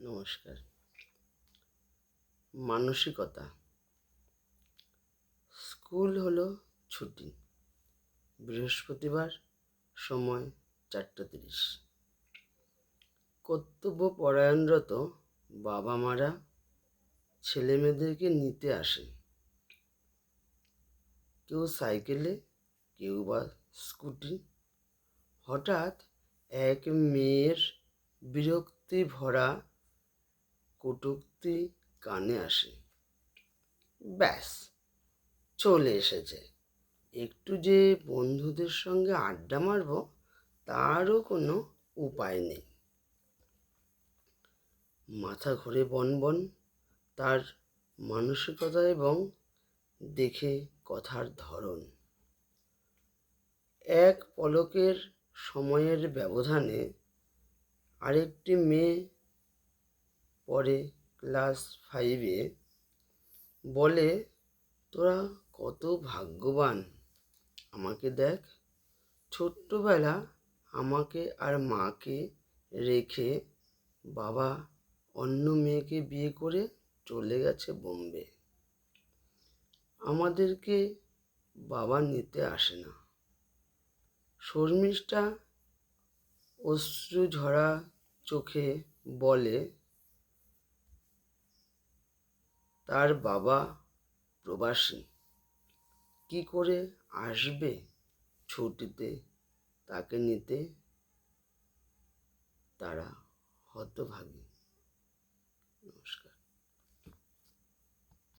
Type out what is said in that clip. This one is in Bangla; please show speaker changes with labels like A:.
A: নমস্কার। মানসিকতা। স্কুল হলো ছুটি। বৃহস্পতিবার, সময় 4:30। কর্তব্য পরায়ণরত বাবা মারা ছেলেমেয়েদেরকে নিতে আসেন। কেউ সাইকেলে, কেউ বা স্কুটি। হঠাৎ এক মেয়ের বিরক্তি ভরা কটূক্তি কানে আসে। ব্যাস, চলে এসেছে। একটু যে বন্ধুদের সঙ্গে আড্ডা মারব তারও কোনো উপায় নেই। মাথা ঘুরে বনবন তার মানসিকতা এবং দেখে কথার ধরন। এক পলকের সময়ের ব্যবধানে আরেকটি মেয়ে পড়ে ক্লাস 5-এ, বলে, তোরা কত ভাগ্যবান। আমাকে দেখ, ছোট্টবেলা আমাকে আর মাকে রেখে বাবা অন্য মেয়েকে বিয়ে করে চলে গেছে বোম্বে। আমাদেরকে বাবা নিতে আসে না। শর্মিষ্ঠা অশ্রু ঝরা চোখে বলে, তার বাবা প্রবাসী, কি করে আসবে ছুটিতে তাকে নিতে? তারা হতভাগী। নমস্কার।